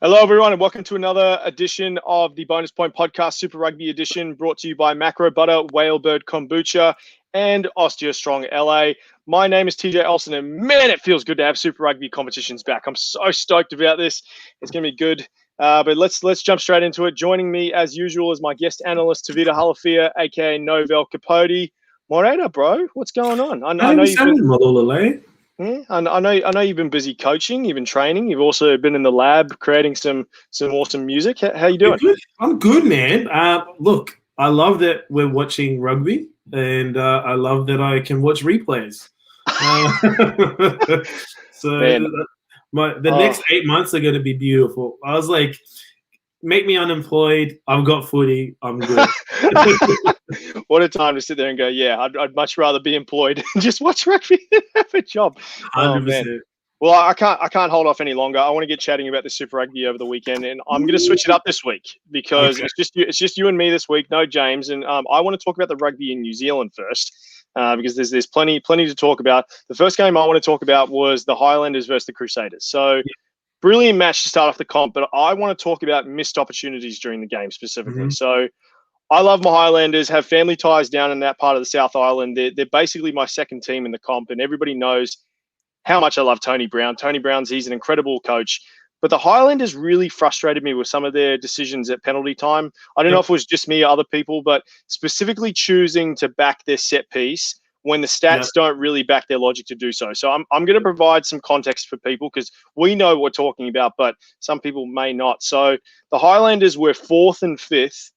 Hello, everyone, and welcome to another edition of the Bonus Point Podcast, Super Rugby Edition, brought to you by Macro Butter, Whalebird Kombucha, and OsteoStrong LA. My name is TJ Olsen, and man, it feels good to have Super Rugby competitions back. I'm so stoked about this. It's going to be good. But let's jump straight into it. Joining me, as usual, is my guest analyst, Tavita Halafia, aka Novel Capote. Morena, bro, what's going on? I know you've been... Yeah, I know you've been busy coaching, you've been training, you've also been in the lab creating some awesome music. How you doing? I'm good, man. Look, I love that we're watching rugby, and I love that I can watch replays. Next 8 months are going to be beautiful. I was like, make me unemployed. I've got footy. I'm good. What a time to sit there and go, yeah, I'd much rather be employed and just watch rugby than have a job. 100%. Oh, man. Well, I can't hold off any longer. I want to get chatting about the Super Rugby over the weekend, and I'm going to switch it up this week because it's just you and me this week, no James. And I want to talk about the rugby in New Zealand first because there's plenty to talk about. The first game I want to talk about was the Highlanders versus the Crusaders. So brilliant match to start off the comp, but I want to talk about missed opportunities during the game specifically. So I love my Highlanders, have family ties down in that part of the South Island. They're basically my second team in the comp, and everybody knows how much I love Tony Brown. He's an incredible coach. But the Highlanders really frustrated me with some of their decisions at penalty time. I don't know if it was just me or other people, but specifically choosing to back their set piece when the stats don't really back their logic to do so. So I'm going to provide some context for people because we know what we're talking about, but some people may not. So the Highlanders were 4th and 5th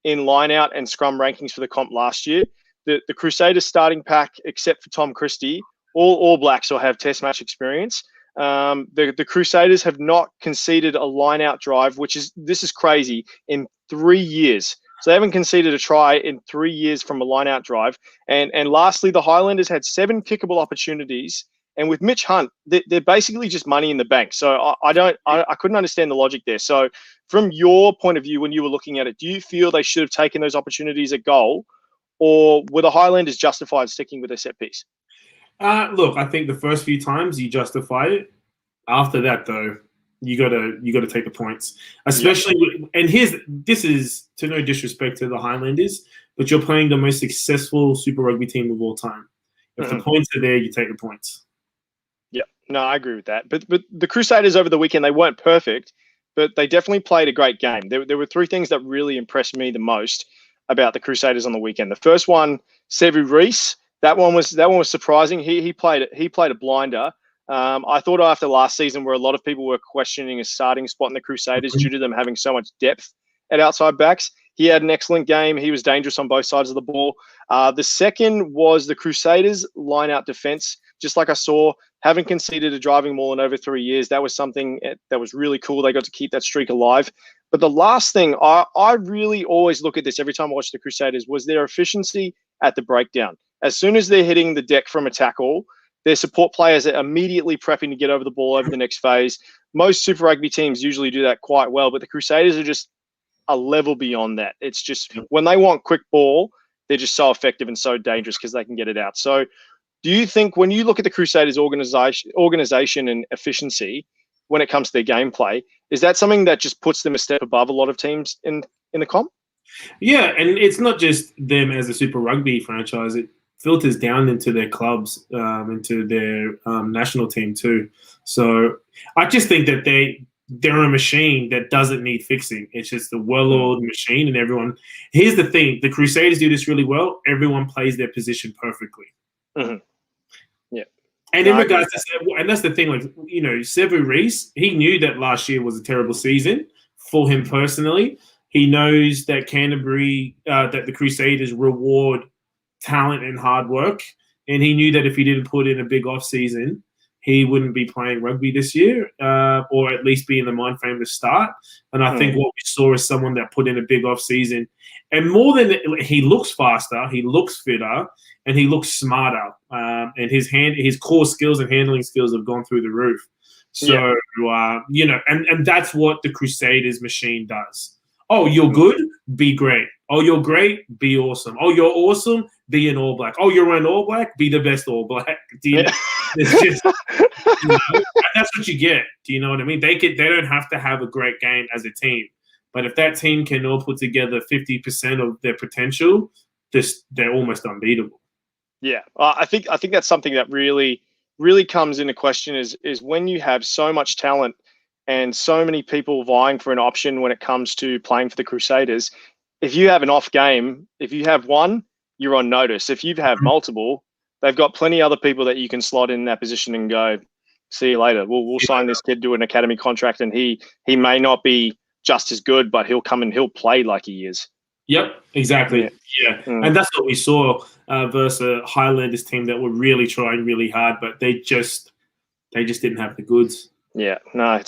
in line-out and scrum rankings for the comp last year. The Crusaders starting pack, except for Tom Christie, all Blacks will have test match experience. The Crusaders have not conceded a line-out drive, this is crazy, in 3 years. So they haven't conceded a try in 3 years from a line-out drive. And lastly, the Highlanders had 7 kickable opportunities. And with Mitch Hunt, they're basically just money in the bank. So I couldn't understand the logic there. So from your point of view, when you were looking at it, do you feel they should have taken those opportunities at goal, or were the Highlanders justified sticking with their set piece? Look, I think the first few times you justify it. After that, though, you gotta take the points, especially. And this is to no disrespect to the Highlanders, but you're playing the most successful Super Rugby team of all time. If the points are there, you take the points. Yeah, no, I agree with that. But the Crusaders over the weekend, they weren't perfect, but they definitely played a great game. There were 3 things that really impressed me the most about the Crusaders on the weekend. The first one, Sevu Reece. That one was surprising. He played a blinder. I thought after last season, where a lot of people were questioning his starting spot in the Crusaders due to them having so much depth at outside backs, he had an excellent game. He was dangerous on both sides of the ball. The second was the Crusaders' line-out defense. Just like I saw, haven't conceded a driving maul in over 3 years. That was something that was really cool. They got to keep that streak alive. But the last thing, I really always look at this every time I watch the Crusaders, was their efficiency at the breakdown. As soon as they're hitting the deck from a tackle, their support players are immediately prepping to get over the ball over the next phase. Most Super Rugby teams usually do that quite well, but the Crusaders are just a level beyond that. It's just when they want quick ball, they're just so effective and so dangerous because they can get it out. So do you think when you look at the Crusaders organization and efficiency when it comes to their gameplay, is that something that just puts them a step above a lot of teams in the comp? Yeah, and it's not just them as a Super Rugby franchise. It filters down into their clubs, into their national team too. So I just think that they're a machine that doesn't need fixing. It's just a well-oiled machine, and everyone. Here's the thing: the Crusaders do this really well. Everyone plays their position perfectly. Yeah. And in regards to, and that's the thing, like, Sevu Reece, he knew that last year was a terrible season for him personally. He knows that that the Crusaders reward talent and hard work, and he knew that if he didn't put in a big off season, he wouldn't be playing rugby this year, or at least be in the mind frame to start. And I think what we saw is someone that put in a big off season, and more than he looks faster, he looks fitter, and he looks smarter. And his core skills and handling skills have gone through the roof. So and that's what the Crusaders machine does. Oh, you're good? Be great. Oh, you're great? Be awesome. Oh, you're awesome? be an All Black. Oh, you're an All Black? Be the best All Black. Do you know? It's just, and that's what you get. Do you know what I mean? They don't have to have a great game as a team. But if that team can all put together 50% of their potential, they're almost unbeatable. Yeah, I think that's something that really comes into question is when you have so much talent and so many people vying for an option when it comes to playing for the Crusaders. If you have an off game, if you have one, you're on notice. If you have multiple, they've got plenty of other people that you can slot in that position and go, see you later. We'll sign this kid to an academy contract, and he may not be just as good, but he'll come and he'll play like he is. Yep, exactly. Yeah. And that's what we saw versus a Highlanders team that were really trying really hard, but they just didn't have the goods. Yeah, no,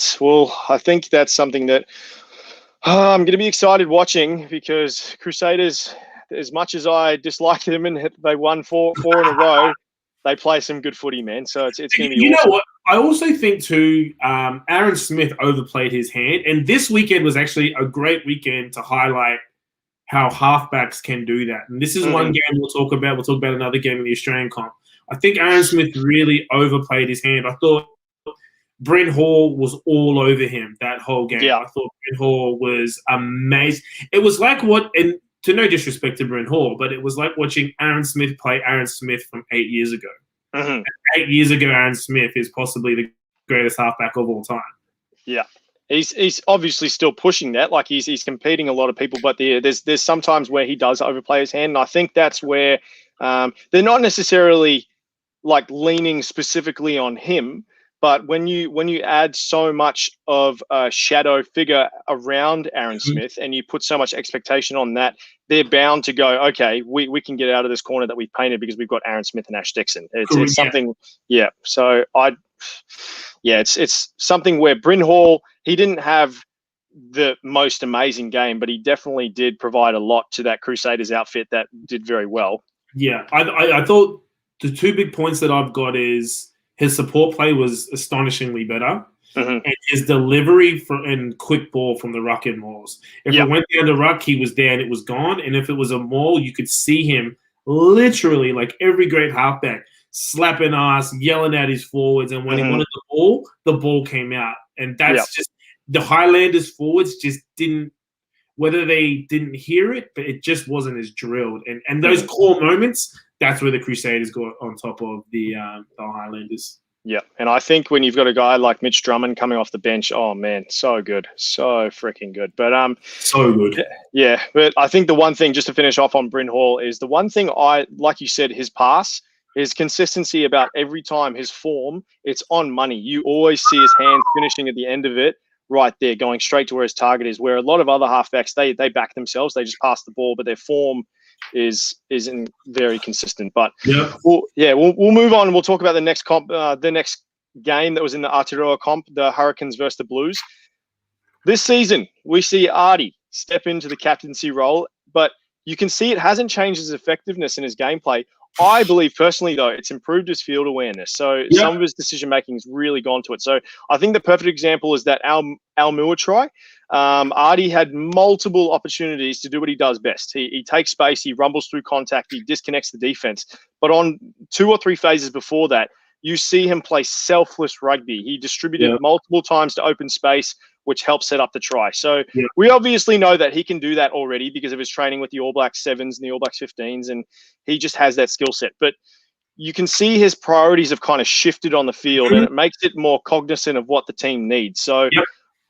I think that's something that I'm going to be excited watching, because Crusaders, as much as I dislike them and they won four in a row, they play some good footy, man. So it's going to be awesome. You know what? I also think too, Aaron Smith overplayed his hand, and this weekend was actually a great weekend to highlight how halfbacks can do that. And this is one game we'll talk about. We'll talk about another game in the Australian comp. I think Aaron Smith really overplayed his hand. I thought Brent Hall was all over him that whole game. Yeah. I thought Brent Hall was amazing. It was like and to no disrespect to Brent Hall, but it was like watching Aaron Smith play Aaron Smith from 8 years ago. 8 years ago, Aaron Smith is possibly the greatest halfback of all time. Yeah. He's obviously still pushing that. Like he's competing a lot of people, but there's sometimes where he does overplay his hand. And I think that's where they're not necessarily like leaning specifically on him, but when you add so much of a shadow figure around Aaron Smith and you put so much expectation on that, they're bound to go, okay, we can get out of this corner that we've painted because we've got Aaron Smith and Ash Dixon. It's something, yeah. So it's something where Bryn Hall, he didn't have the most amazing game, but he definitely did provide a lot to that Crusaders outfit that did very well. Yeah, I thought the two big points that I've got is his support play was astonishingly better, and his delivery and quick ball from the ruck and mauls. If it went down the ruck, he was there and it was gone. And if it was a maul, you could see him literally, like every great halfback, slapping ass, yelling at his forwards. And when he wanted the ball came out. And that's just the Highlanders forwards just didn't, whether they didn't hear it, but it just wasn't as drilled. And those core moments, that's where the Crusaders got on top of the Highlanders. Yeah, and I think when you've got a guy like Mitch Drummond coming off the bench, oh man, so good, so freaking good. But so good. Yeah, but I think the one thing, just to finish off on Bryn Hall, is the one thing like you said, his pass, his consistency about every time, his form, it's on money. You always see his hands finishing at the end of it, right there, going straight to where his target is. Where a lot of other halfbacks, they back themselves, they just pass the ball, but their form isn't very consistent. But we'll move on and we'll talk about the next comp, the next game that was in the Aotearoa comp, the Hurricanes versus the Blues. This season, we see Artie step into the captaincy role, but you can see it hasn't changed his effectiveness in his gameplay. I believe personally, though, it's improved his field awareness. So some of his decision-making has really gone to it. So I think the perfect example is that Almua try. Artie had multiple opportunities to do what he does best. He takes space, he rumbles through contact, he disconnects the defense. But on 2 or 3 phases before that, you see him play selfless rugby. He distributed multiple times to open space, which helps set up the try. So we obviously know that he can do that already because of his training with the All Blacks 7s and the All Blacks 15s, and he just has that skill set. But you can see his priorities have kind of shifted on the field, and it makes it more cognizant of what the team needs. So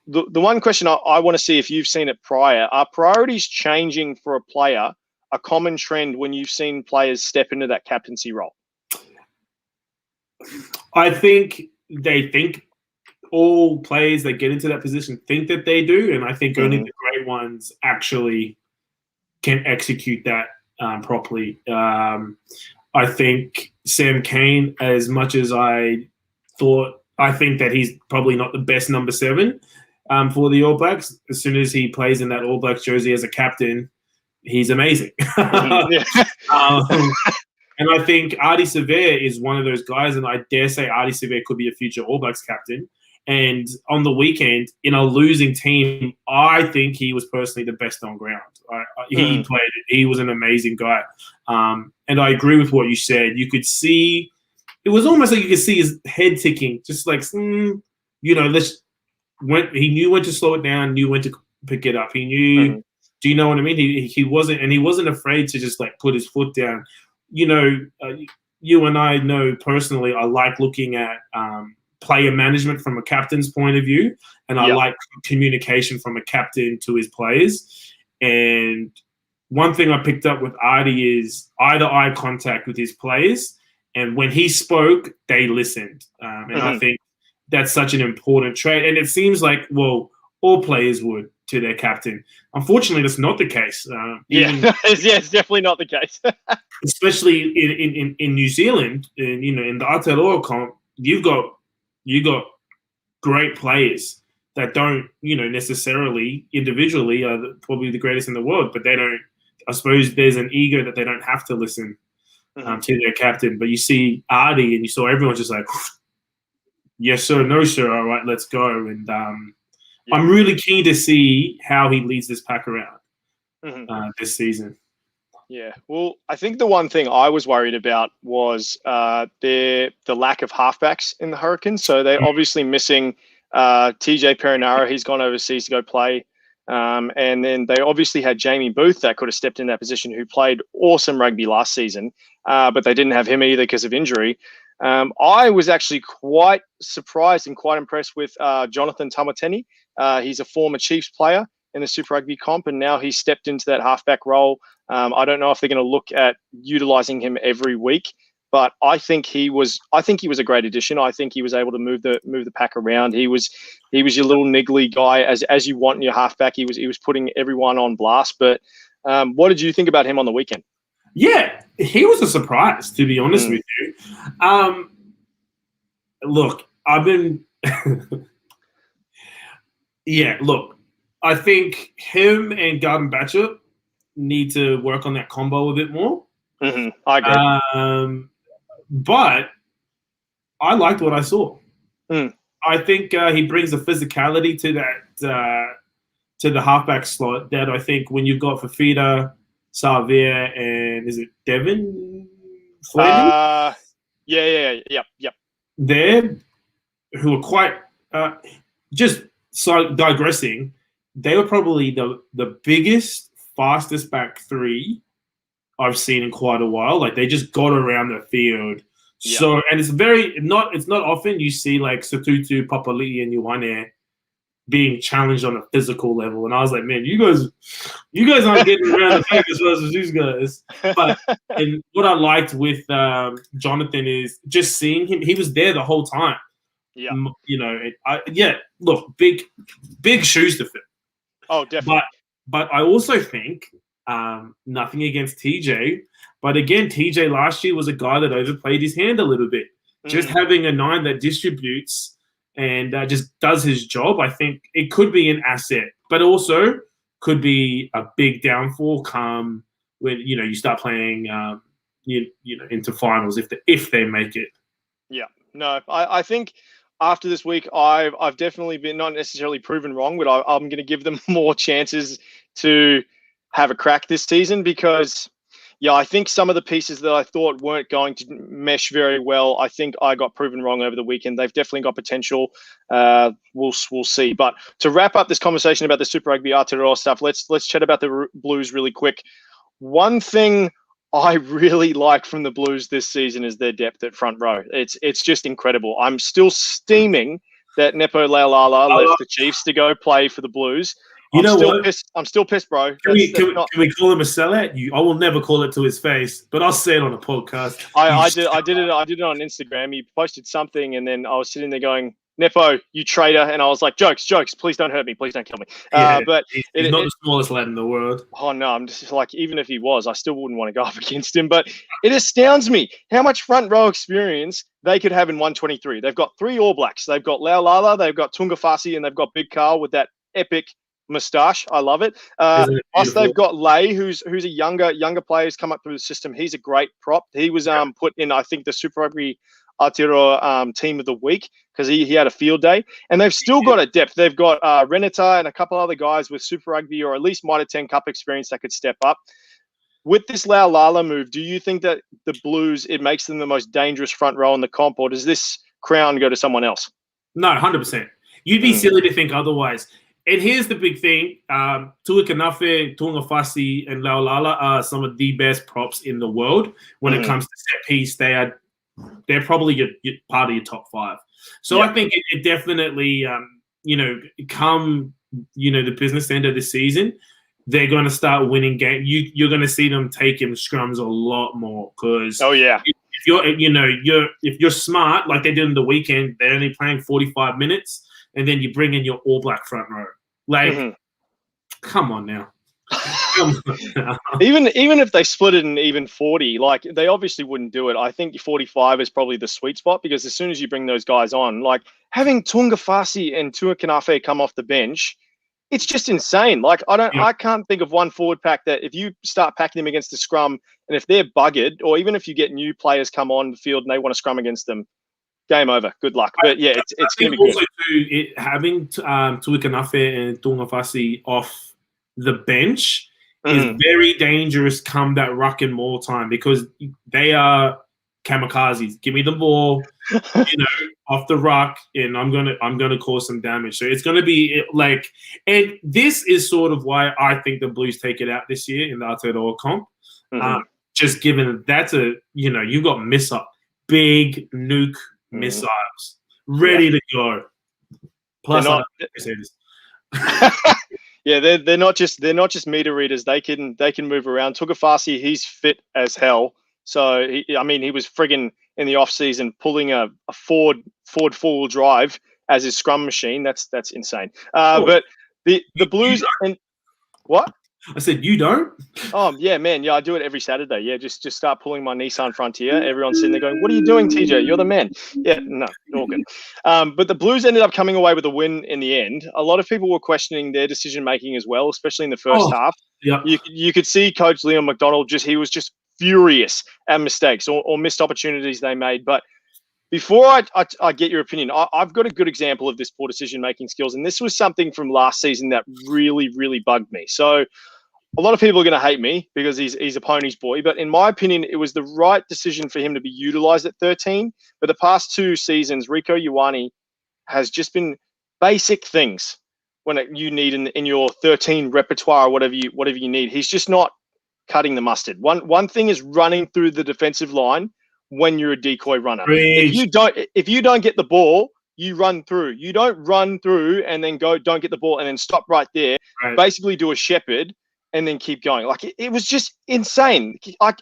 the one question I want to see if you've seen it prior, are priorities changing for a player a common trend when you've seen players step into that captaincy role? I think they think all players that get into that position think that they do, and I think only the great ones actually can execute that properly. I think Sam Cane, as much as I think that he's probably not the best number 7 for the All Blacks. As soon as he plays in that All Blacks jersey as a captain, he's amazing. And I think Artie Sever is one of those guys, and I dare say Artie Sever could be a future All Blacks captain. And on the weekend, in a losing team, I think he was personally the best on ground. He was an amazing guy. And I agree with what you said. You could see, it was almost like you could see his head ticking, just like, he knew when to slow it down, knew when to pick it up. He knew, do you know what I mean? He wasn't afraid to just like put his foot down. You and I know personally, I like looking at player management from a captain's point of view, and I like communication from a captain to his players. And one thing I picked up with Artie is eye-to-eye contact with his players, and when he spoke, they listened. And I think that's such an important trait. And it seems like, well, all players would to their captain. Unfortunately, that's not the case. It's definitely not the case. Especially in New Zealand, and in the Aotearoa comp, you got great players that don't, necessarily individually are probably the greatest in the world, but they don't. I suppose there's an ego that they don't have to listen to their captain. But you see Artie, and you saw everyone just like, yes sir, no sir, all right, let's go. And I'm really keen to see how he leads this pack around this season. Yeah, well, I think the one thing I was worried about was the lack of halfbacks in the Hurricanes. So they're obviously missing TJ Perinara. He's gone overseas to go play. And then they obviously had Jamie Booth that could have stepped in that position, who played awesome rugby last season, but they didn't have him either because of injury. I was actually quite surprised and quite impressed with Jonathan Thomatini. He's a former Chiefs player in the Super Rugby comp, and now he's stepped into that halfback role. I don't know if they're going to look at utilizing him every week, but I think he was a great addition. I think he was able to move the pack around. He was your little niggly guy as you want in your halfback. He was putting everyone on blast. But what did you think about him on the weekend? Yeah, he was a surprise, to be honest with you. Look, I've been I think him and Garden Batcher need to work on that combo a bit more. I agree. But I liked what I saw. I think he brings a physicality to that to the halfback slot that I think when you've got Fafita, Savia, and is it Devin Flanders? Yep. There, who are quite just so digressing. They were probably the biggest, fastest back three I've seen in quite a while. Like they just got around the field. Yeah. So, and it's not often you see like Satutu, Papali'i, and Ioane being challenged on a physical level. And I was like, man, you guys aren't getting around the field as well as these guys. But and what I liked with Jonathan is just seeing him. He was there the whole time. Yeah. Look, big shoes to fill. Oh, definitely. But I also think nothing against TJ, but again, TJ last year was a guy that overplayed his hand a little bit. Just having a 9 that distributes and just does his job, I think it could be an asset, but also could be a big downfall come when you start playing into finals if they make it. Yeah, no, I think. After this week, I've definitely been not necessarily proven wrong, but I'm going to give them more chances to have a crack this season because, I think some of the pieces that I thought weren't going to mesh very well, I think I got proven wrong over the weekend. They've definitely got potential. We'll see. But to wrap up this conversation about the Super Rugby Aotearoa stuff, let's chat about the Blues really quick. One thing I really like from the Blues this season is their depth at front row. It's just incredible. I'm still steaming that Nepo Leilala left the Chiefs to go play for the Blues. I'm still pissed, bro. Can we call him a sellout? I will never call it to his face, but I'll say it on a podcast. I did it on Instagram. He posted something, and then I was sitting there going, Nepo, you traitor. And I was like, jokes, please don't hurt me. Please don't kill me. But he's not the smallest lad in the world. Oh, no, I'm just like, even if he was, I still wouldn't want to go up against him. But it astounds me how much front row experience they could have in 123. They've got 3 All Blacks. They've got Leilala, they've got Tungafasi, and they've got Big Carl with that epic moustache. I love it. Plus, they've got Lay, who's a younger player who's come up through the system. He's a great prop. He was put in, I think, the Super Rugby Aotearoa team of the week because he had a field day. And they've still got a depth. They've got Renata and a couple other guys with Super Rugby or at least Mitre 10 Cup experience that could step up. With this Laulala move, do you think that the Blues, it makes them the most dangerous front row in the comp, or does this crown go to someone else? No, 100%. You'd be silly to think otherwise. And here's the big thing. Tuikanafe, Tuangafasi, and Laulala are some of the best props in the world. When it comes to set piece, they're probably your part of your top 5. So I think it definitely, come, the business end of the season, they're going to start winning games. You're going to see them taking scrums a lot more because if you're smart, like they did in the weekend, they're only playing 45 minutes, and then you bring in your All Black front row. Like, come on now. Even if they split it in even 40, like they obviously wouldn't do it. I think 45 is probably the sweet spot because as soon as you bring those guys on, like having Tuangafasi and Tuikanafe come off the bench, it's just insane. Like I can't think of one forward pack that if you start packing them against the scrum and if they're buggered, or even if you get new players come on the field and they want to scrum against them, game over. Good luck. But yeah, it's going to be good. Having Tuikanafe and Tuangafasi off the bench is very dangerous come that ruck and maul time because they are kamikazes. Give me the ball, off the ruck, and I'm gonna cause some damage. So it's gonna be like, and this is sort of why I think the Blues take it out this year in the Aotearoa comp. Just given that's you got big nuke missiles ready to go. Plus, yeah, they're not just meter readers. They can move around. Tuangafasi, he's fit as hell. So he was friggin' in the off season pulling a Ford four-wheel drive as his scrum machine. That's insane. But the Blues and what? I said you don't. Oh yeah, man. Yeah, I do it every Saturday. Yeah, just start pulling my Nissan Frontier. Everyone's sitting there going, "What are you doing, TJ? You're the man." Yeah, no, all good. But the Blues ended up coming away with a win in the end. A lot of people were questioning their decision making as well, especially in the first half. Yeah, you could see Coach Leon McDonald he was just furious at mistakes or missed opportunities they made. But before I get your opinion, I've got a good example of this poor decision-making skills. And this was something from last season that really, really bugged me. So a lot of people are going to hate me because he's a pony's boy. But in my opinion, it was the right decision for him to be utilized at 13. But the past 2 seasons, Rieko Ioane has just been basic things when you need in your 13 repertoire or whatever you need. He's just not cutting the mustard. One thing is running through the defensive line when you're a decoy runner. If you don't get the ball, you run through. You don't run through and then don't get the ball and then stop right there. Right. Basically do a shepherd and then keep going. Like it was just insane. I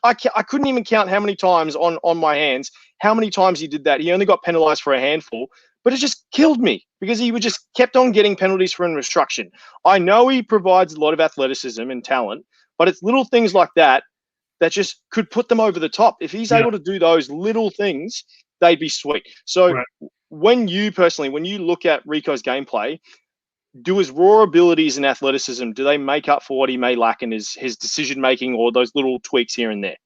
couldn't even count how many times on my hands, how many times he did that. He only got penalized for a handful, but it just killed me because he would just kept on getting penalties for instruction. I know he provides a lot of athleticism and talent, but it's little things like that just could put them over the top. If he's able to do those little things, they'd be sweet. So when you look at Rico's gameplay, do his raw abilities and athleticism, do they make up for what he may lack in his decision-making or those little tweaks here and there?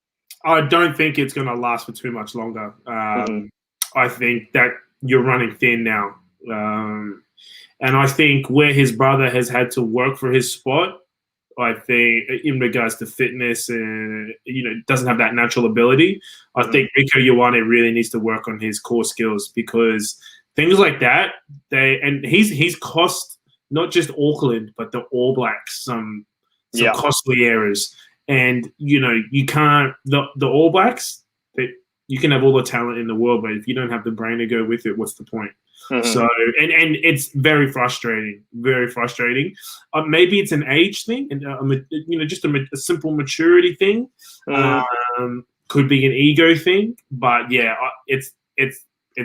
I don't think it's going to last for too much longer. I think that you're running thin now. And I think where his brother has had to work for his spot, I think in regards to fitness and, doesn't have that natural ability. I think Rieko Ioane really needs to work on his core skills because things like that, he's cost not just Auckland, but the All Blacks some costly errors. And, you can't, the All Blacks, you can have all the talent in the world, but if you don't have the brain to go with it, what's the point? So, and it's very frustrating, very frustrating. Maybe it's an age thing, and just a simple maturity thing. Could be an ego thing, but yeah, it's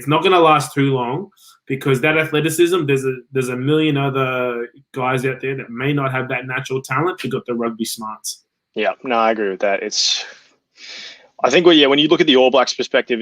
not going to last too long because that athleticism. There's a million other guys out there that may not have that natural talent but got the rugby smarts. Yeah, no, I agree with that. I think when you look at the All Blacks perspective,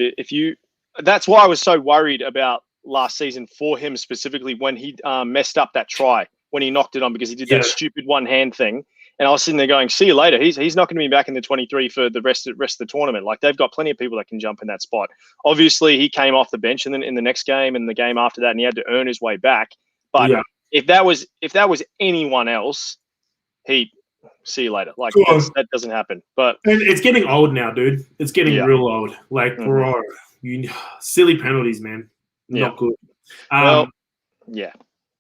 that's why I was so worried about last season for him specifically when he messed up that try when he knocked it on because he did that stupid one hand thing And I was sitting there going, see you later. He's not going to be back in the 23 for the rest of the tournament. Like, they've got plenty of people that can jump in that spot. Obviously, he came off the bench and then in the next game and the game after that, and he had to earn his way back. But if that was anyone else, see you later. Like, that doesn't happen. But it's getting old now, dude. It's getting real old. Like, bro, silly penalties, man. Not good. Yeah.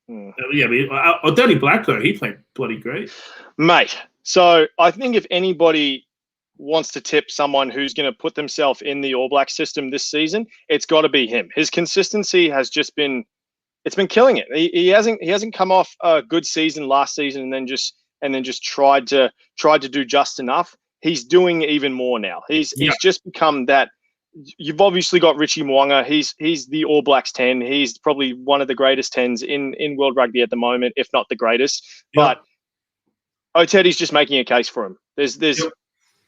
But Dirty Black, though, he played bloody great. Mate, so I think if anybody wants to tip someone who's going to put themselves in the All Black system this season, it's got to be him. His consistency has just been killing it. He hasn't come off a good season last season and then just tried to do just enough. He's doing even more now. He's just become that. You've obviously got Richie Mo'unga. He's the All Blacks 10. He's probably one of the greatest 10s in World Rugby at the moment, if not the greatest. But Otedi's just making a case for him. There's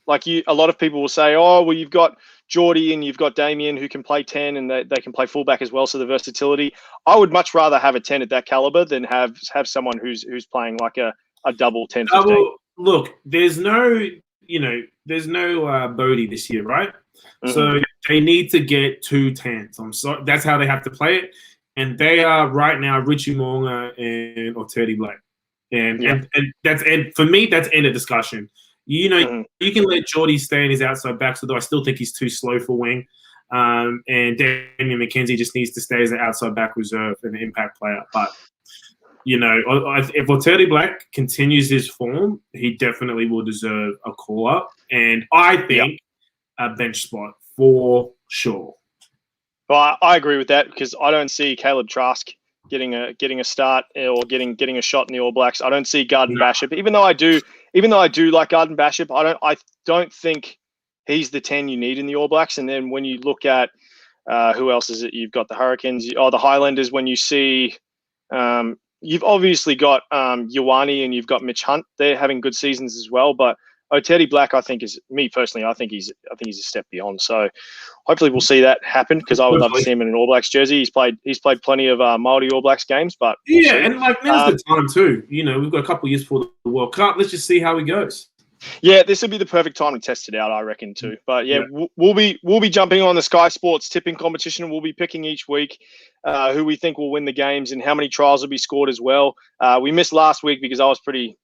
like a lot of people will say, oh, well, you've got Geordie and you've got Damien who can play 10 and they can play fullback as well. So the versatility. I would much rather have a 10 at that caliber than have someone who's playing like a double 10-15. Well, look, there's no Bodie this year, right? So they need to get 2 10s. I'm sorry, that's how they have to play it, and they are right now Richie Mo'unga and Otedi Black, and for me that's end of discussion. You can let Geordie stay in his outside backs, although I still think he's too slow for wing. And Damien McKenzie just needs to stay as an outside back reserve and an impact player. But if Otedi Black continues his form, he definitely will deserve a call up, and I think a bench spot for sure. Well, I agree with that because I don't see Caleb Trask getting a start or getting a shot in the All Blacks. I don't see Garden Bashop, even though I do like Garden Bashop. I don't think he's the 10 you need in the All Blacks. And then when you look at who else is it? You've got the Hurricanes or the Highlanders. When you see you've obviously got Ioane and you've got Mitch Hunt. They're having good seasons as well, but Otedi Black, I think he's a step beyond. So hopefully we'll see that happen because I would love to see him in an All Blacks jersey. He's played plenty of Māori All Blacks games, but and like now's the time too. We've got a couple of years for the World Cup. Let's just see how he goes. Yeah, this would be the perfect time to test it out, I reckon too. But we'll be jumping on the Sky Sports tipping competition. We'll be picking each week who we think will win the games and how many trials will be scored as well. We missed last week because I was pretty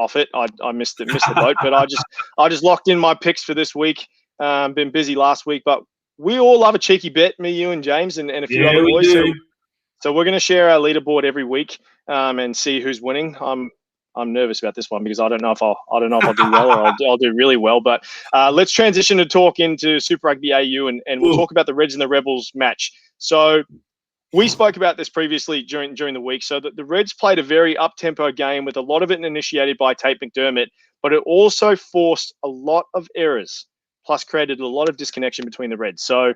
off it. I missed the boat, but I just locked in my picks for this week. Been busy last week, but we all love a cheeky bet, me, you, and James, and a few other boys. So we're going to share our leaderboard every week and see who's winning. I'm nervous about this one because I don't know if I'll do well or I'll do really well. But let's transition to talk into Super Rugby AU and we'll talk about the Reds and the Rebels match. So we spoke about this previously during the week. So the Reds played a very up-tempo game with a lot of it initiated by Tate McDermott, but it also forced a lot of errors, plus created a lot of disconnection between the Reds. So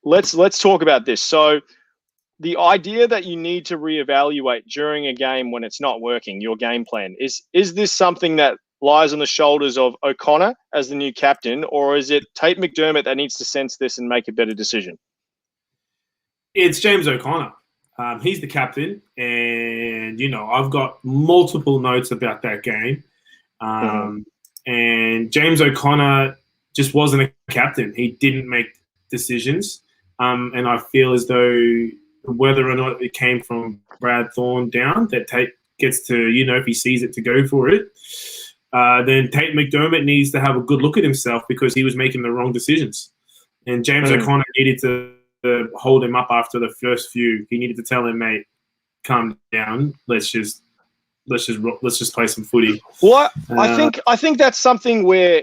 let's talk about this. So the idea that you need to reevaluate during a game when it's not working, your game plan, is this something that lies on the shoulders of O'Connor as the new captain, or is it Tate McDermott that needs to sense this and make a better decision? It's James O'Connor. He's the captain, and I've got multiple notes about that game. And James O'Connor just wasn't a captain. He didn't make decisions, and I feel as though whether or not it came from Brad Thorne down, that Tate gets to, if he sees it, to go for it, then Tate McDermott needs to have a good look at himself because he was making the wrong decisions. And James O'Connor needed to hold him up after the first few. He needed to tell him, mate, calm down. Let's just play some footy. Well, I think that's something where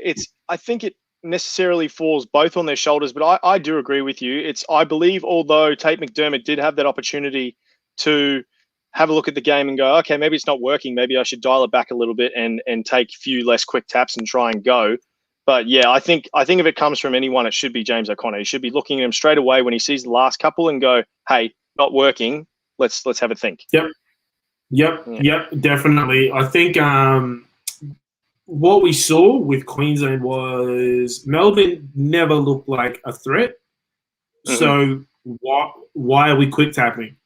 I think it necessarily falls both on their shoulders, but I do agree with you. I believe although Tate McDermott did have that opportunity to have a look at the game and go, okay, maybe it's not working. Maybe I should dial it back a little bit and take a few less quick taps and try and go. But yeah, I think if it comes from anyone, it should be James O'Connor. He should be looking at him straight away when he sees the last couple and go, hey, not working. Let's have a think. Yep, definitely. I think what we saw with Queensland was Melbourne never looked like a threat. So why are we quick tapping?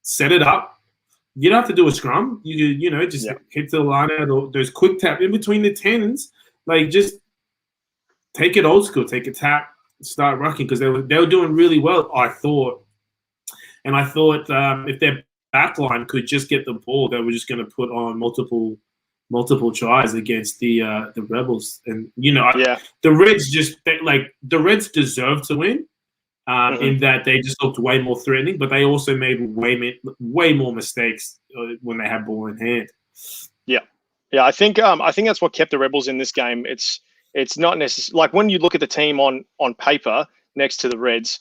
Set it up, You don't have to do a scrum. Just hit the line out. Those quick tap in between the tens. Like, just take it old school. Take a tap, start rucking, because they were doing really well, I thought. And I thought if their backline could just get the ball, they were just going to put on multiple tries against the Rebels. And the Reds deserve to win. In that they just looked way more threatening, but they also made way more mistakes when they had ball in hand. Yeah. I think that's what kept the Rebels in this game. It's not necessarily like when you look at the team on paper next to the Reds.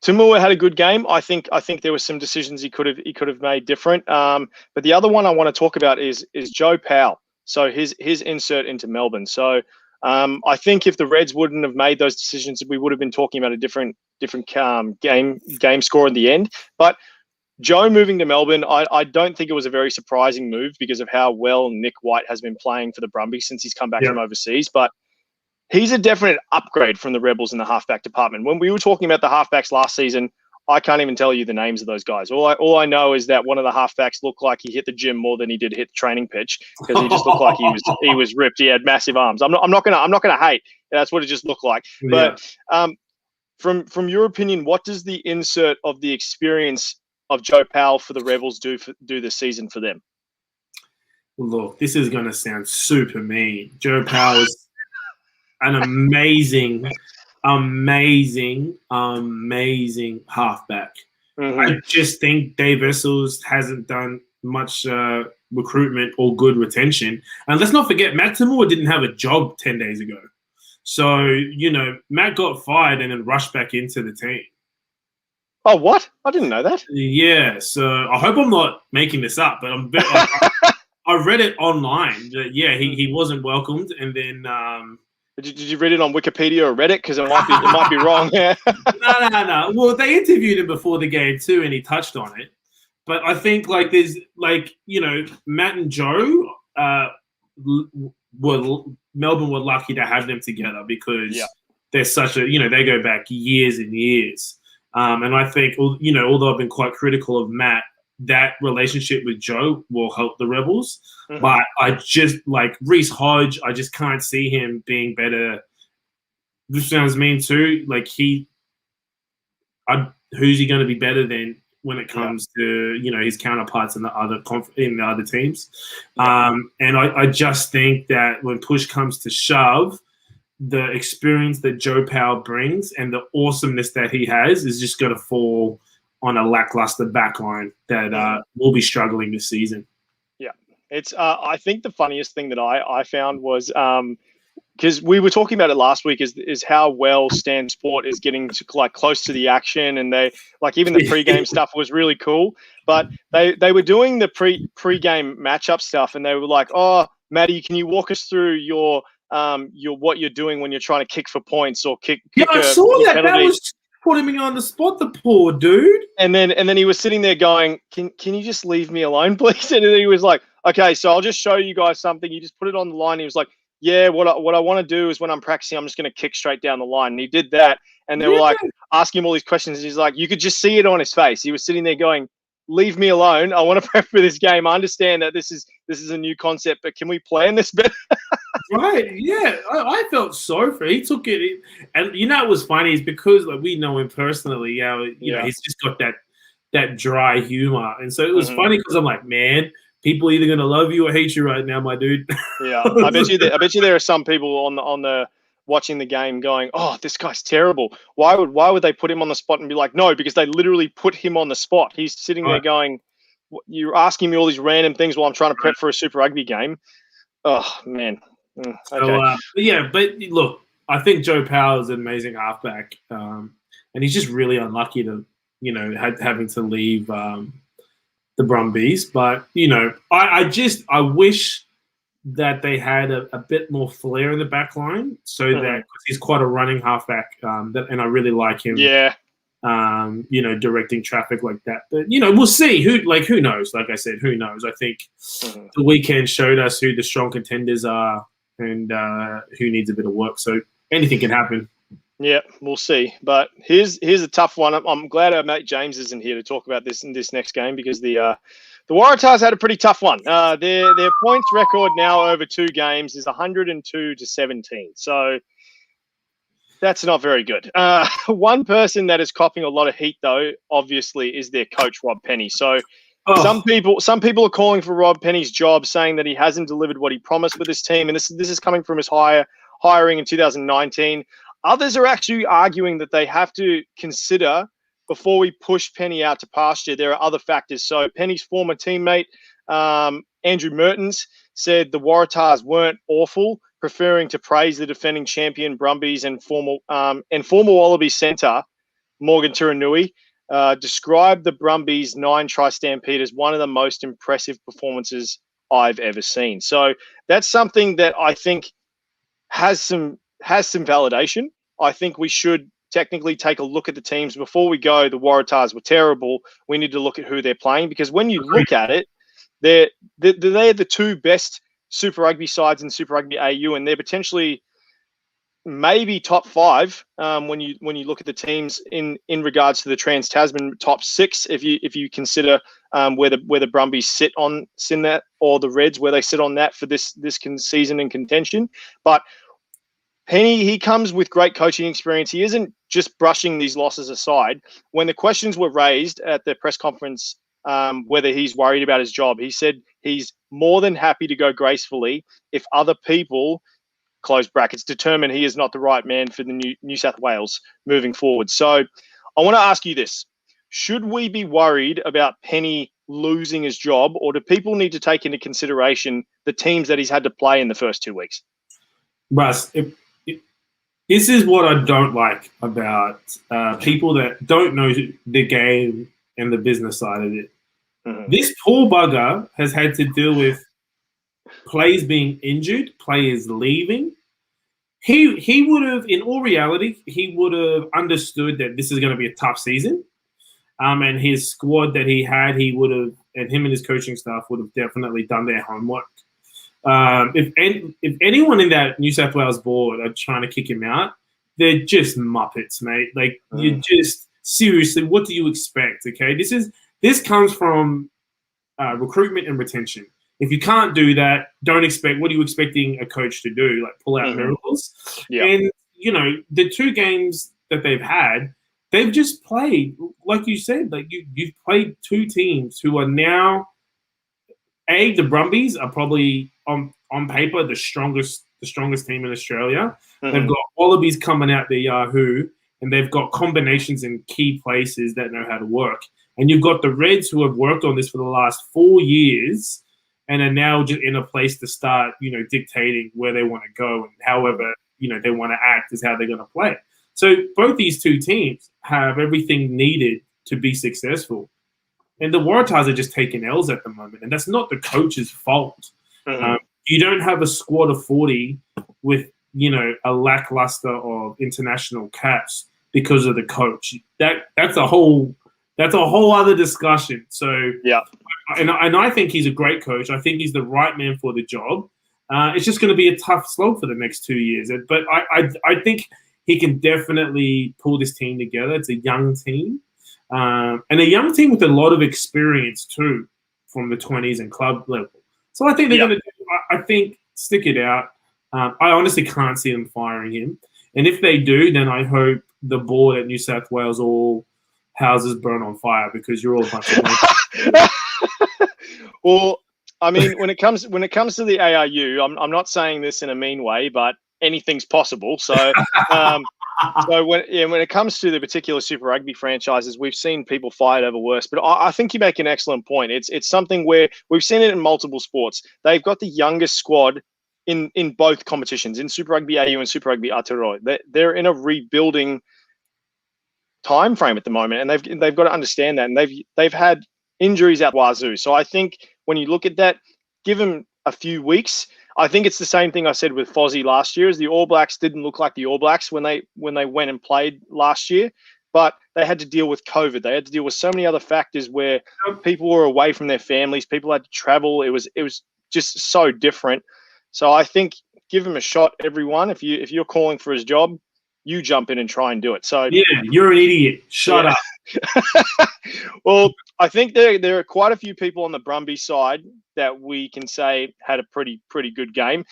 Tumua had a good game. I think there were some decisions he could have made different. But the other one I want to talk about is Joe Powell. So his insert into Melbourne. So I think if the Reds wouldn't have made those decisions, we would have been talking about a different game score in the end. But Joe moving to Melbourne, I don't think it was a very surprising move because of how well Nick White has been playing for the Brumbies since he's come back from overseas. But he's a definite upgrade from the Rebels in the halfback department. When we were talking about the halfbacks last season, I can't even tell you the names of those guys. All I know is that one of the halfbacks looked like he hit the gym more than he did hit the training pitch because he just looked like he was ripped. He had massive arms. I'm not gonna hate. That's what it just looked like. But from your opinion, what does the insert of the experience of Joe Powell for the Rebels do this season for them? Look, this is gonna sound super mean. Joe Powell is an amazing halfback. I just think Dave Essels hasn't done much recruitment or good retention. And let's not forget, Matt Timur didn't have a job 10 days ago. So, Matt got fired and then rushed back into the team. Oh, what? I didn't know that. Yeah, so I hope I'm not making this up, but I read it online that, he wasn't welcomed. And then... Did you read it on Wikipedia or Reddit? Because it might be wrong. No. Well, they interviewed him before the game too, and he touched on it. But I think Matt and Joe Melbourne were lucky to have them together because they're such a they go back years and years. And I think although I've been quite critical of Matt, that relationship with Joe will help the Rebels. But I just Reece Hodge, I just can't see him being better. This sounds mean too. Who's he going to be better than when it comes to his counterparts in the other teams? And I just think that when push comes to shove, the experience that Joe Powell brings and the awesomeness that he has is just going to fall on a lackluster backline that will be struggling this season. Yeah, it's. I think the funniest thing that I found was because we were talking about it last week is how well Stan Sport is getting to close to the action, and they even the pregame stuff was really cool. But they were doing the pregame matchup stuff, and they were like, "Oh, Matty, can you walk us through your what you're doing when you're trying to kick for points or kick?" Yeah, I saw that. Penalty. That was putting me on the spot, the poor dude. And then he was sitting there going, can you just leave me alone, please? And then he was like, okay, so I'll just show you guys something. You just put it on the line. He was like, yeah, what I want to do is when I'm practicing, I'm just going to kick straight down the line. And he did that. And they were asking him all these questions. He's like, you could just see it on his face. He was sitting there going, leave me alone. I want to prep for this game. I understand that this is a new concept, but can we plan this better? Right, yeah. I felt sorry for him. He took it. And it was funny is because we know him personally. He's just got that dry humor. And so it was funny because I'm like, man, people are either going to love you or hate you right now, my dude. Yeah, I bet you there are some people on the watching the game going, oh, this guy's terrible. Why would they put him on the spot and be like, no, because they literally put him on the spot. He's sitting there going, you're asking me all these random things while I'm trying to prep for a Super Rugby game. Oh, man. Okay. So, but look, I think Joe Powell is an amazing halfback, and he's just really unlucky to, having to leave the Brumbies. But I wish that they had a bit more flair in the back line, so that cause he's quite a running halfback, and I really like him. Yeah. Directing traffic like that. But we'll see. Who knows? Like I said, who knows? I think the weekend showed us who the strong contenders are and who needs a bit of work. So anything can happen. Yeah, we'll see. But here's a tough one. I'm glad our mate James isn't here to talk about this in this next game because the Waratahs had a pretty tough one. Their points record now over 2 games is 102-17. So that's not very good. One person that is copping a lot of heat, though, obviously, is their coach Rob Penny. So some people are calling for Rob Penny's job, saying that he hasn't delivered what he promised with his team, and this is coming from his hiring in 2019. Others are actually arguing that they have to consider before we push Penny out to pasture. There are other factors. So Penny's former teammate Andrew Mertens said the Waratahs weren't awful, preferring to praise the defending champion Brumbies and former Wallabies centre Morgan Turanui. Described the Brumbies 9-try stampede as one of the most impressive performances I've ever seen. So that's something that I think has some validation. I think we should technically take a look at the teams before we go. The Waratahs were terrible. We need to look at who they're playing, because when you look at it, they're the 2 best Super Rugby sides in Super Rugby AU, and they're potentially maybe top 5 when you look at the teams in regards to the Trans-Tasman top 6, if you consider where the Brumbies sit that, or the Reds where they sit on that for this season in contention. But Penny, he comes with great coaching experience. He isn't just brushing these losses aside. When the questions were raised at the press conference whether he's worried about his job, he said he's more than happy to go gracefully if other people, close brackets, determine he is not the right man for the New South Wales moving forward. So I want to ask you this. Should we be worried about Penny losing his job, or do people need to take into consideration the teams that he's had to play in the first 2 weeks? Russ, this is what I don't like about people that don't know the game and the business side of it. Mm-hmm. This poor bugger has had to deal with players being injured, players leaving. He would have, in all reality, he would have understood that this is going to be a tough season. And his squad that he had, he would have, and him and his coaching staff would have definitely done their homework. If anyone in that New South Wales board are trying to kick him out, they're just muppets, mate. Like, you just, seriously, what do you expect? Okay, this comes from recruitment and retention. If you can't do that, don't expect. What are you expecting a coach to do? Like, pull out miracles? Yeah. And the 2 games that they've had, they've just played, like you said, like you've played 2 teams who are now, the Brumbies are probably on paper the strongest team in Australia. Mm-hmm. They've got Wallabies coming out their Yahoo, and they've got combinations in key places that know how to work. And you've got the Reds who have worked on this for the last 4 years and are now just in a place to start, dictating where they want to go, and however, they want to act is how they're going to play. So both these 2 teams have everything needed to be successful. And the Waratahs are just taking L's at the moment, and that's not the coach's fault. Mm-hmm. You don't have a squad of 40 with, a lackluster of international caps because of the coach. That's a whole other discussion. So yeah, and I think he's a great coach. I think he's the right man for the job. It's just going to be a tough slog for the next 2 years. But I think he can definitely pull this team together. It's a young team. And a young team with a lot of experience too, from the 20s and club level. So I think they're going to. I think stick it out. I honestly can't see them firing him. And if they do, then I hope the board at New South Wales all houses burn on fire, because you're all a bunch of. Well, I mean, when it comes to the ARU, I'm not saying this in a mean way, but anything's possible. So. So when it comes to the particular Super Rugby franchises, we've seen people fight over worse. But I think you make an excellent point. It's something where we've seen it in multiple sports. They've got the youngest squad in both competitions, in Super Rugby AU and Super Rugby Aotearoa. They're in a rebuilding time frame at the moment, and they've got to understand that. And they've had injuries at wazoo. So I think when you look at that, give them a few weeks. I think it's the same thing I said with Fozzie last year, is the All Blacks didn't look like the All Blacks when they went and played last year, but they had to deal with COVID. They had to deal with so many other factors where people were away from their families, people had to travel. It was just so different. So I think give him a shot, everyone. If you're calling for his job, you jump in and try and do it. So yeah, you're an idiot. Shut up. Well, I think there are quite a few people on the Brumby side that we can say had a pretty good game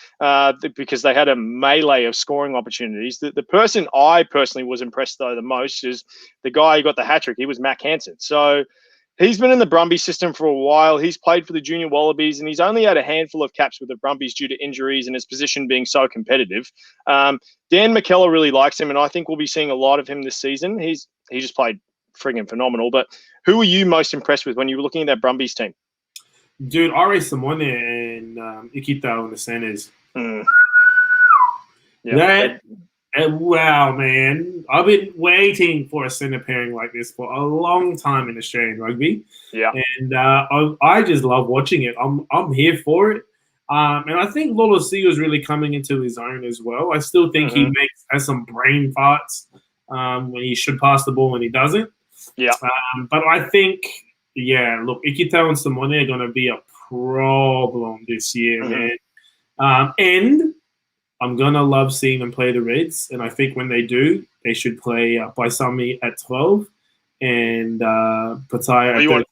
because they had a melee of scoring opportunities. The person I personally was impressed though the most is the guy who got the hat trick. He was Mack Hansen. So he's been in the Brumby system for a while. He's played for the junior Wallabies, and he's only had a handful of caps with the Brumbies due to injuries and his position being so competitive. Dan McKellar really likes him, and I think we'll be seeing a lot of him this season. He just played friggin' phenomenal. But who were you most impressed with when you were looking at that Brumbies team? Dude, R.A. Simone and Ikita in the centers. Yeah. Wow, man. I've been waiting for a center pairing like this for a long time in Australian rugby. Yeah. And I just love watching it. I'm here for it. And I think Lolo Sigo is really coming into his own as well. I still think he has some brain farts when he should pass the ball and he doesn't. Yeah. But I think, look, Ikita and Simone are going to be a problem this year, man. And I'm going to love seeing them play the Reds. And I think when they do, they should play Paisami at 12 and Pattaya at 13.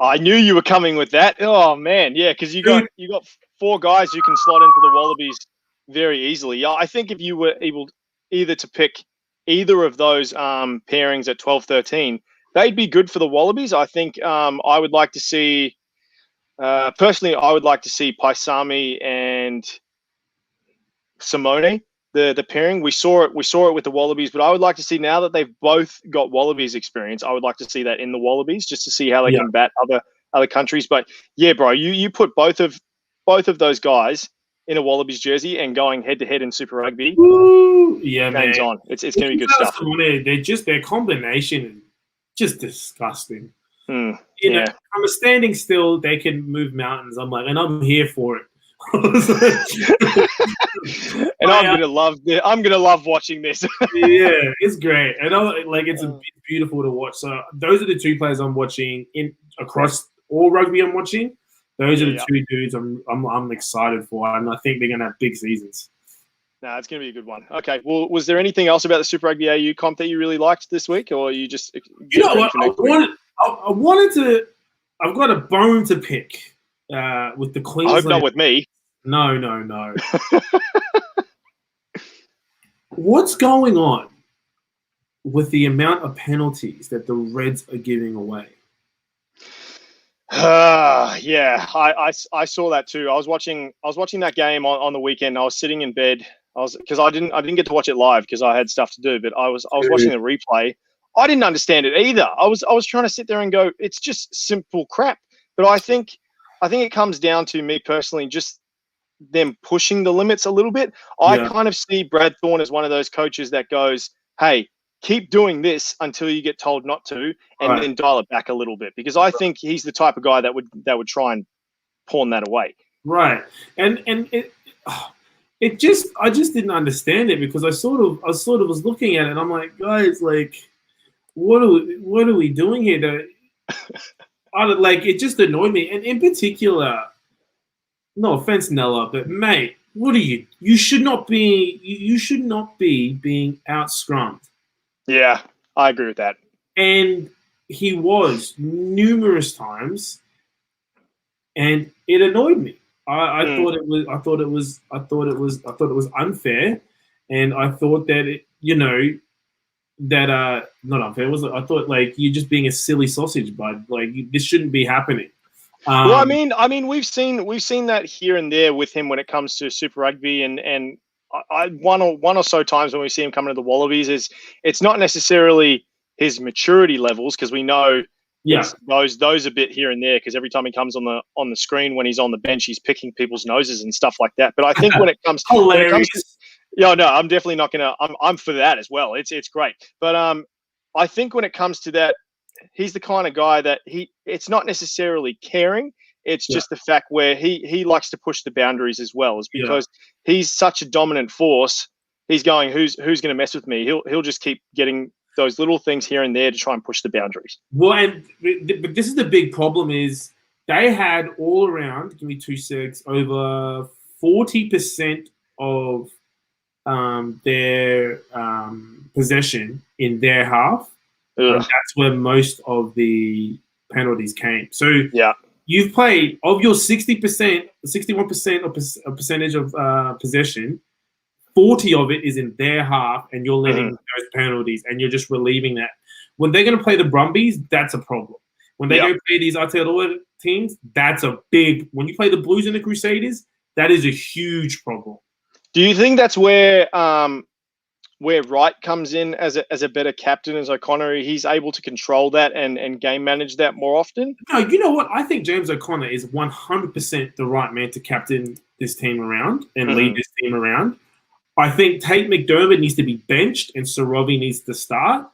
I knew you were coming with that. Oh, man. Yeah, because you got 4 guys who can slot into the Wallabies very easily. I think if you were able either to pick either of those pairings at 12-13, they'd be good for the Wallabies. I think I would like to see personally, I would like to see Paisami and Simone, the pairing. We saw it with the Wallabies, but I would like to see, now that they've both got Wallabies experience, I would like to see that in the Wallabies just to see how they can bat other countries. But yeah, bro, you put both of those guys in a Wallabies jersey and going head to head in Super Rugby. Woo! Yeah, game's man. on. It's going to be good stuff. Their combination is just disgusting. You know, I'm standing still. They can move mountains. I'm like, and I'm here for it. And I'm gonna love watching this. Yeah, it's great, and it's beautiful to watch. So those are the 2 players I'm watching across all rugby. I'm watching. Those are the 2 dudes I'm excited for, and I think they're gonna have big seasons. No, it's going to be a good one. Okay. Well, was there anything else about the Super Rugby AU comp that you really liked this week, or you just? You know what? I wanted to. I've got a bone to pick with the Queensland. I hope not with me. No. What's going on with the amount of penalties that the Reds are giving away? Yeah, I saw that too. I was watching that game on the weekend. I was sitting in bed. Because I didn't get to watch it live because I had stuff to do. But I was watching the replay. I didn't understand it either. I was trying to sit there and go, it's just simple crap. But I think it comes down to, me personally, just them pushing the limits a little bit. I kind of see Brad Thorne as one of those coaches that goes, hey, keep doing this until you get told not to, and then dial it back a little bit, because I think he's the type of guy that would try and pawn that away. Right. And I just didn't understand it, because I sort of was looking at it and I'm like, guys, like, what are we doing here? It just annoyed me. And in particular, no offense, Nella, but mate, what are you? You should not be being out scrummed. Yeah, I agree with that. And he was numerous times, and it annoyed me. I thought it was unfair, and I thought that not unfair. I thought, like, you're just being a silly sausage, bud. Like, this shouldn't be happening. Well, I mean, we've seen that here and there with him when it comes to Super Rugby, and one or so times when we see him coming to the Wallabies, it's not necessarily his maturity levels, because we know those a bit here and there, because every time he comes on the screen when he's on the bench, he's picking people's noses and stuff like that. But I think when it comes to, no, I'm definitely not gonna. I'm for that as well. It's great, but I think when it comes to that, he's the kind of guy that it's not necessarily caring. It's just the fact where he likes to push the boundaries as well, is because he's such a dominant force. He's going, who's going to mess with me? He'll just keep getting those little things here and there to try and push the boundaries. Well, but this is the big problem, is they had all around, give me 2 secs, over 40% of their possession in their half. And that's where most of the penalties came. So you've played, of your 60%, 61% of percentage of possession, 40 of it is in their half, and you're letting those penalties, and you're just relieving that. When they're going to play the Brumbies, that's a problem. When they go play these Aotearoa teams, that's a big. When you play the Blues and the Crusaders, that is a huge problem. Do you think that's where Wright comes in as a better captain as O'Connor? He's able to control that and game manage that more often? No, you know what? I think James O'Connor is 100% the right man to captain this team around and lead this team around. I think Tate McDermott needs to be benched and Sorovi needs to start.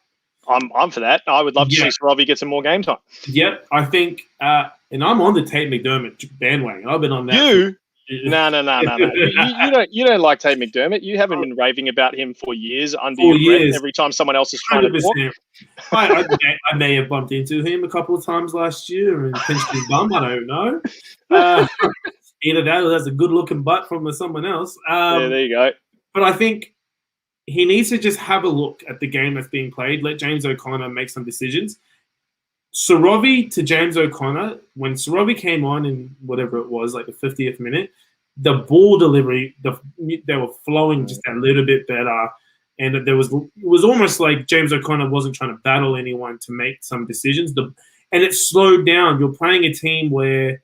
I'm for that. I would love to see Sorovi get some more game time. Yep, I think, and I'm on the Tate McDermott bandwagon. I've been on that. No. You don't like Tate McDermott. You haven't been raving about him for years under your breath every time someone else is trying to talk. I may have bumped into him a couple of times last year and pinched his bum. I don't know. Either that or that's a good-looking butt from someone else. There you go. But I think he needs to just have a look at the game that's being played. Let James O'Connor make some decisions. Sorovi to James O'Connor, when Sorovi came on in whatever it was, like the 50th minute, the ball delivery, they were flowing just a little bit better. And it was almost like James O'Connor wasn't trying to battle anyone to make some decisions. And it slowed down. You're playing a team where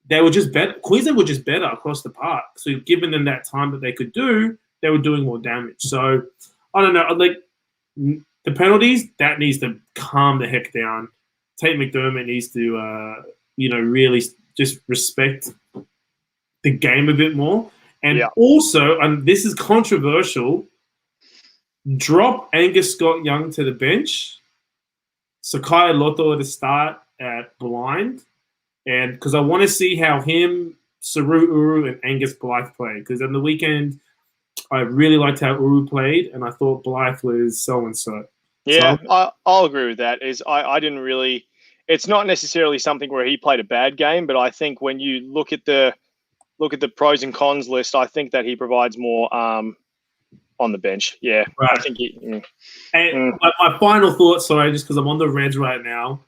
they were just better. Queensland were just better across the park. So giving them that time that they could do, they were doing more damage. So I don't know. Like the penalties, that needs to calm the heck down. Tate McDermott needs to, really just respect the game a bit more. And also, and this is controversial, drop Angus Scott-Young to the bench, Sakai Loto at the start at blind, and because I want to see how him, Saru Uru, and Angus Blythe play. Because on the weekend, I really liked how Uru played, and I thought Blythe was so-and-so. Yeah, I'll agree with that. I didn't really. It's not necessarily something where he played a bad game, but I think when you look at the pros and cons list, I think that he provides more on the bench. Yeah, right. I think he. And my final thought, sorry, just because I'm on the Reds right now.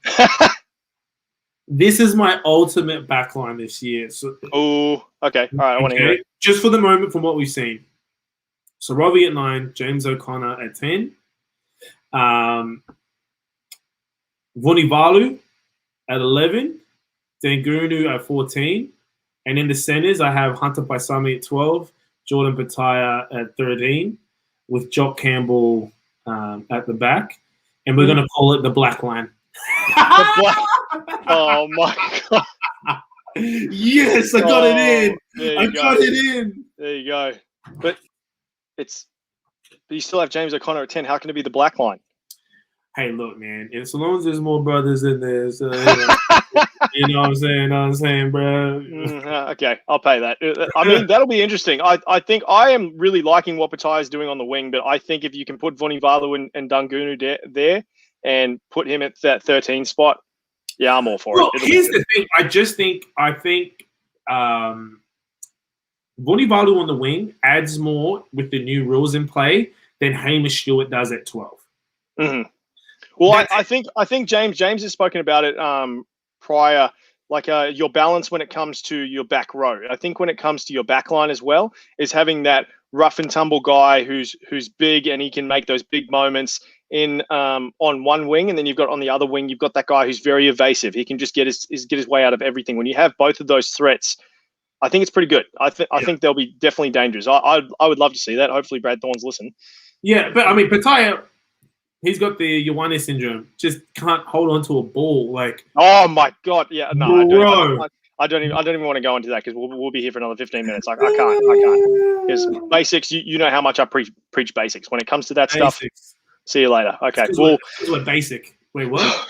This is my ultimate backline this year. So, okay. All right, I want to hear it. Just for the moment, from what we've seen. So Robbie at 9, James O'Connor at 10. Vunivalu at 11, Dangunu at 14, and in the centers I have Hunter Paisami at 12, Jordan Pataya at 13, with Jock Campbell at the back, and we're going to call it the black line. Oh my god! Yes, I got it in. Got it in. There you go. But you still have James O'Connor at 10. How can it be the black line? Hey, look, man. As long as there's more brothers in there, so, you know what I'm saying? You know what I'm saying, bro? Okay, I'll pay that. I mean, that'll be interesting. I think I am really liking what Patai is doing on the wing, but I think if you can put Vunivalu and Dangunu there and put him at that 13 spot, yeah, I'm all for it. Here's the thing. I think Vunivalu on the wing adds more with the new rules in play than Hamish Stewart does at 12. Mm-hmm. Well, I think James has spoken about it prior, like your balance when it comes to your back row. I think when it comes to your back line as well, is having that rough and tumble guy who's big and he can make those big moments in on one wing, and then you've got on the other wing, you've got that guy who's very evasive. He can just get his way out of everything. When you have both of those threats, I think it's pretty good. I think they'll be definitely dangerous. I would love to see that. Hopefully Brad Thorne's listen. Yeah, but I mean Pataya, he's got the Ioane syndrome. Just can't hold on to a ball. Like, oh my god, yeah, no, bro. I don't even want to go into that because we'll be here for another 15 minutes. Like, I can't. Because basics, you know how much I preach basics when it comes to that stuff. See you later. Okay, well, basic. Wait, what?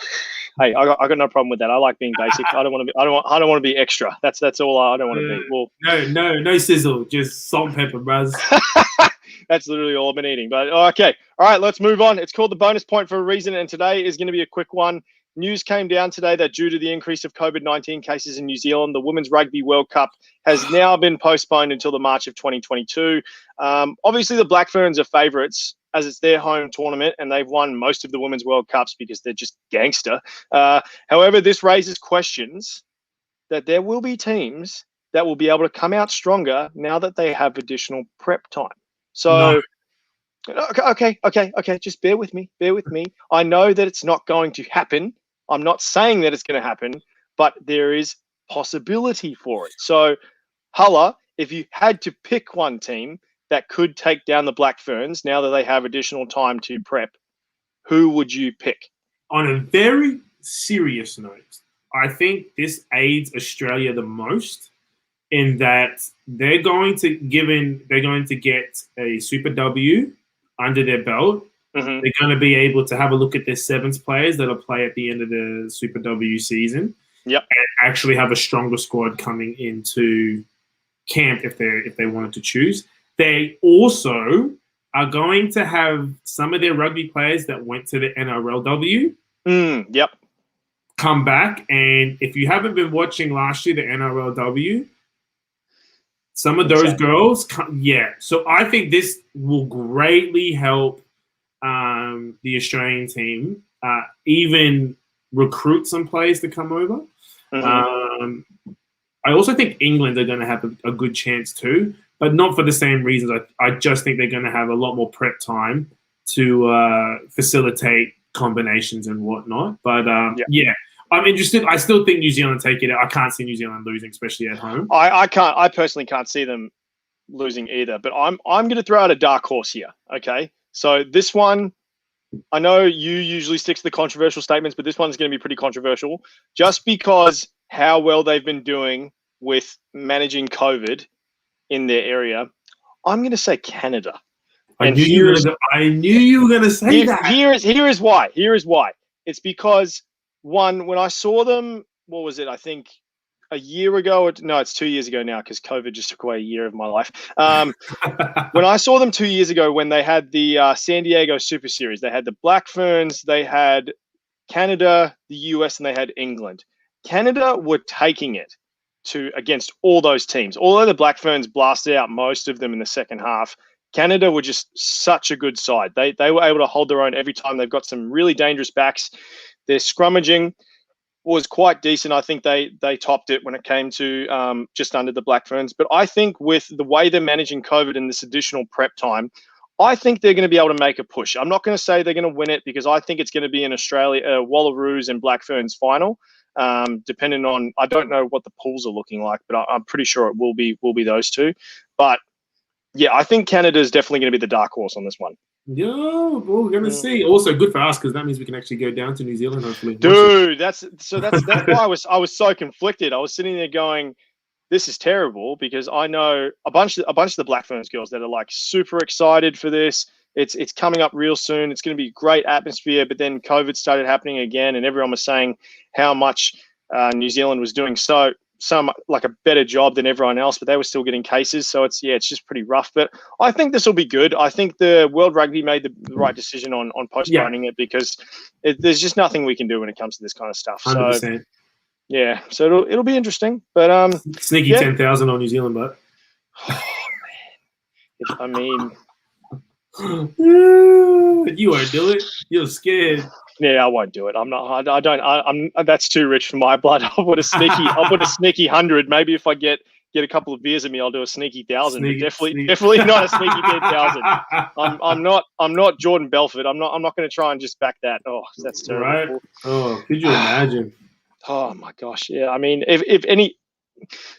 Hey, I got no problem with that. I like being basic. I don't want to be extra. That's all. I don't want to be. Well, no sizzle. Just salt and pepper, bros. That's literally all I've been eating. But okay, all right, let's move on. It's called the bonus point for a reason, and today is going to be a quick one. news came down today that due to the increase of COVID-19 cases in New Zealand, the Women's Rugby World Cup has now been postponed until the March of 2022. Obviously, the Black Ferns are favourites as it's their home tournament and they've won most of the Women's World Cups because they're just gangster. However, this raises questions that there will be teams that will be able to come out stronger now that they have additional prep time. So, okay. Just bear with me. I know that it's not going to happen. I'm not saying that it's going to happen, but there is possibility for it. So, Hulla, if you had to pick one team that could take down the Black Ferns now that they have additional time to prep, who would you pick? On a very serious note, I think this aids Australia the most in that they're going to get a Super W under their belt. Mm-hmm. They're going to be able to have a look at their sevens players that'll play at the end of the Super W season. Yep. And actually have a stronger squad coming into camp if they wanted to choose. They also are going to have some of their rugby players that went to the NRLW. Yep. Come back, and if you haven't been watching last year, the NRLW, some of those girls, So I think this will greatly help the Australian team even recruit some players to come over. Mm-hmm. I also think England are going to have a good chance too, but not for the same reasons. I just think they're going to have a lot more prep time to facilitate combinations and whatnot. But yeah. I'm interested. I still think New Zealand take it out. I can't see New Zealand losing, especially at home. I can't. I personally can't see them losing either. But I'm going to throw out a dark horse here. Okay, so this one, I know you usually stick to the controversial statements, but this one's going to be pretty controversial, just because how well they've been doing with managing COVID in their area. I'm going to say Canada. I knew you were going to say that. Here is why. It's because. One, when I saw them, what was it? I think a year ago. No, it's 2 years ago now because COVID just took away a year of my life. When I saw them 2 years ago, when they had the San Diego Super Series, they had the Black Ferns, they had Canada, the US, and they had England. Canada were taking it against all those teams. Although the Black Ferns blasted out most of them in the second half, Canada were just such a good side. They were able to hold their own every time. They've got some really dangerous backs. Their scrummaging was quite decent. I think they topped it when it came to just under the Black Ferns. But I think with the way they're managing COVID and this additional prep time, I think they're going to be able to make a push. I'm not going to say they're going to win it because I think it's going to be an Australia, Wallaroos and Black Ferns final. Depending on, I don't know what the pools are looking like, but I'm pretty sure it will be those two. But yeah, I think Canada is definitely going to be the dark horse on this one. Yeah, we're gonna see. Also, good for us because that means we can actually go down to New Zealand, hopefully. Dude, that's why I was so conflicted. I was sitting there going, "This is terrible," because I know a bunch of the Black Ferns girls that are like super excited for this. It's coming up real soon. It's going to be a great atmosphere. But then COVID started happening again, and everyone was saying how much New Zealand was doing some like a better job than everyone else, but they were still getting cases. So it's just pretty rough. But I think this will be good. I think the World Rugby made the right decision on postponing it because there's just nothing we can do when it comes to this kind of stuff. 100%. So yeah, so it'll be interesting. But sneaky 10,000 on New Zealand, but I mean, you won't do it. You're scared. Yeah, I won't do it. I'm not. I don't. I'm. That's too rich for my blood. I'll put a sneaky 100. Maybe if I get a couple of beers in me, I'll do a sneaky 1,000. Definitely not a sneaky 10,000. I'm not Jordan Belfort. I'm not going to try and just back that. Oh, that's terrible. Right. Oh, could you imagine? Oh my gosh. Yeah. I mean, if any.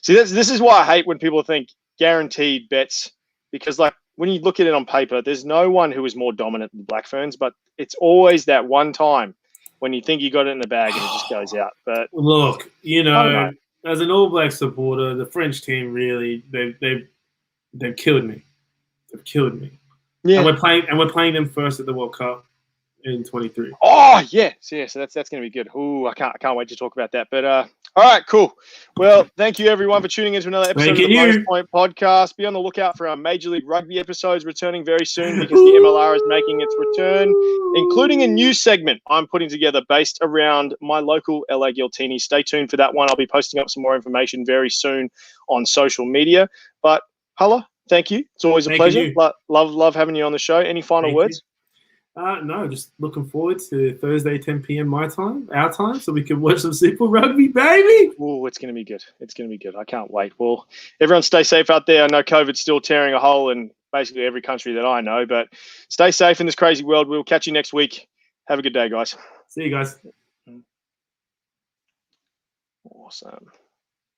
See, this is why I hate when people think guaranteed bets, because like when you look at it on paper, there's no one who is more dominant than the Black Ferns, but it's always that one time when you think you got it in the bag and it just goes out. But look, as an All Black supporter, the French team really they've killed me. They've killed me. Yeah. And we're playing them first at the World Cup in 23. Oh yeah. So that's going to be good. Ooh, I can't wait to talk about that. But All right, cool. Well, thank you everyone for tuning into another episode of the Bonus you. Point podcast. Be on the lookout for our Major League Rugby episodes returning very soon because the MLR is making its return, including a new segment I'm putting together based around my local LA Giltini. Stay tuned for that one. I'll be posting up some more information very soon on social media. But Hala, thank you. It's always a pleasure. Love having you on the show. Any final words? No, just looking forward to Thursday, 10 p.m. our time, so we can watch some Super Rugby, baby. Oh, it's going to be good. It's going to be good. I can't wait. Well, everyone stay safe out there. I know COVID's still tearing a hole in basically every country that I know, but stay safe in this crazy world. We'll catch you next week. Have a good day, guys. See you guys. Awesome.